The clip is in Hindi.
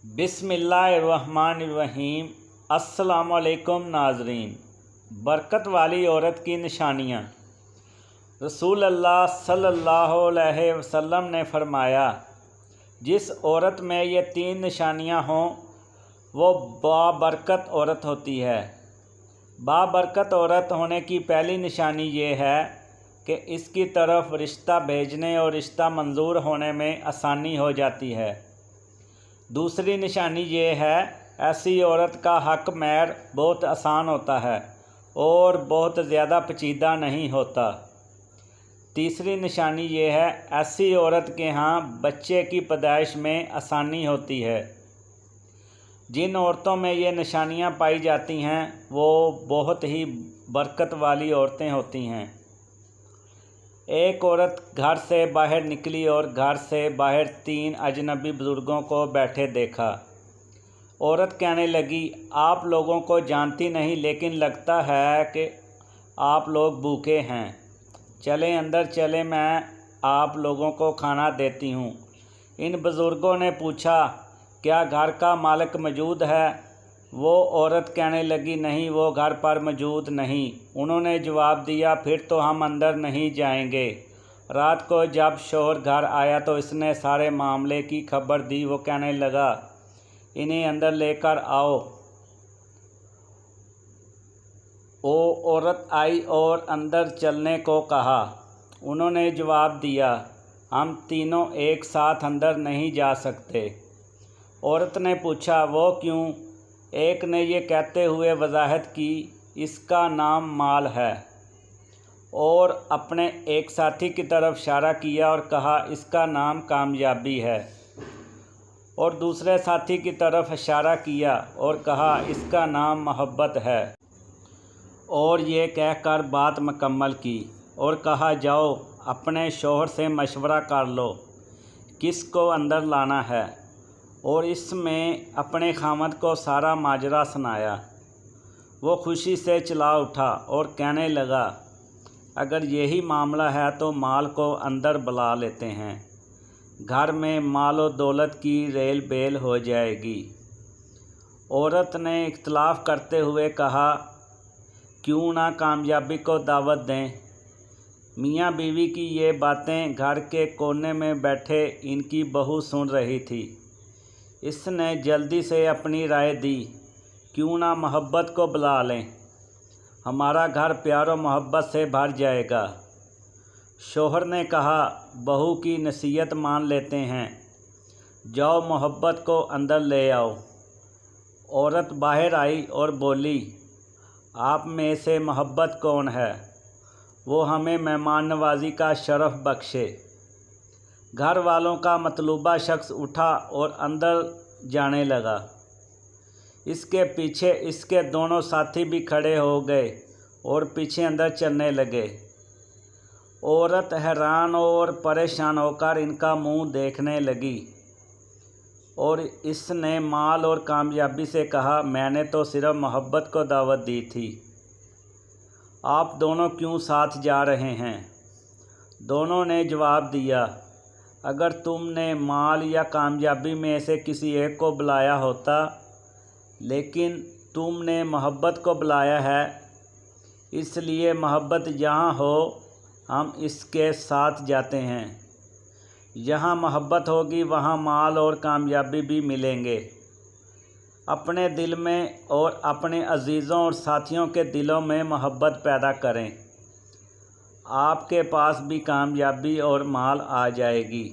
बिस्मिल्लाहिर्रहमानिर्रहीम। अस्सलामुअलैकुम नाज़रीन। बरकत वाली औरत की निशानियाँ। रसूल अल्लाह सल्लल्लाहु अलैहि वसल्लम ने फरमाया, जिस औरत में ये 3 निशानियाँ हों वो बाबरकत औरत होती है। बाबरकत औरत होने की पहली निशानी ये है कि इसकी तरफ रिश्ता भेजने और रिश्ता मंजूर होने में आसानी हो जाती है। दूसरी निशानी ये है, ऐसी औरत का हक महर बहुत आसान होता है और बहुत ज़्यादा पेचीदा नहीं होता। तीसरी निशानी ये है, ऐसी औरत के यहाँ बच्चे की पैदाइश में आसानी होती है। जिन औरतों में ये निशानियाँ पाई जाती हैं वो बहुत ही बरकत वाली औरतें होती हैं। एक औरत घर से बाहर निकली और घर से बाहर 3 अजनबी बुज़ुर्गों को बैठे देखा। औरत कहने लगी, आप लोगों को जानती नहीं, लेकिन लगता है कि आप लोग भूखे हैं। चलें अंदर चलें, मैं आप लोगों को खाना देती हूँ। इन बुज़ुर्गों ने पूछा, क्या घर का मालिक मौजूद है? वो औरत कहने लगी, नहीं, वो घर पर मौजूद नहीं। उन्होंने जवाब दिया, फिर तो हम अंदर नहीं जाएंगे। रात को जब शौहर घर आया तो इसने सारे मामले की खबर दी। वो कहने लगा, इन्हें अंदर लेकर आओ। वो औरत आई और अंदर चलने को कहा। उन्होंने जवाब दिया, हम तीनों एक साथ अंदर नहीं जा सकते। औरत ने पूछा, वो क्यों? एक ने ये कहते हुए वजाहत की, इसका नाम माल है, और अपने एक साथी की तरफ इशारा किया और कहा, इसका नाम कामयाबी है, और दूसरे साथी की तरफ इशारा किया और कहा, इसका नाम मोहब्बत है, और ये कहकर बात मुकम्मल की और कहा, जाओ अपने शौहर से मशवरा कर लो किसको अंदर लाना है। और इसमें अपने खामद को सारा माजरा सुनाया। वो खुशी से चला उठा और कहने लगा, अगर यही मामला है तो माल को अंदर बुला लेते हैं, घर में माल और दौलत की रेल बेल हो जाएगी। औरत ने इख्तलाफ करते हुए कहा, क्यों ना कामयाबी को दावत दें। मियाँ बीवी की ये बातें घर के कोने में बैठे इनकी बहू सुन रही थी। इसने जल्दी से अपनी राय दी, क्यों ना मोहब्बत को बुला लें, हमारा घर प्यार और मोहब्बत से भर जाएगा। शौहर ने कहा, बहू की नसीहत मान लेते हैं, जाओ मोहब्बत को अंदर ले आओ। औरत बाहर आई और बोली, आप में से मोहब्बत कौन है? वो हमें मेहमान नवाजी का शरफ़ बख्शे। घर वालों का मतलूबा शख्स उठा और अंदर जाने लगा। इसके पीछे इसके दोनों साथी भी खड़े हो गए और पीछे अंदर चलने लगे। औरत हैरान और परेशान होकर इनका मुंह देखने लगी और इसने माल और कामयाबी से कहा, मैंने तो सिर्फ मोहब्बत को दावत दी थी, आप दोनों क्यों साथ जा रहे हैं? दोनों ने जवाब दिया, अगर तुमने माल या कामयाबी में से किसी एक को बुलाया होता, लेकिन तुमने मोहब्बत को बुलाया है, इसलिए मोहब्बत जहाँ हो हम इसके साथ जाते हैं। जहाँ मोहब्बत होगी वहाँ माल और कामयाबी भी मिलेंगे। अपने दिल में और अपने अजीज़ों और साथियों के दिलों में मोहब्बत पैदा करें, आपके पास भी कामयाबी और माल आ जाएगी।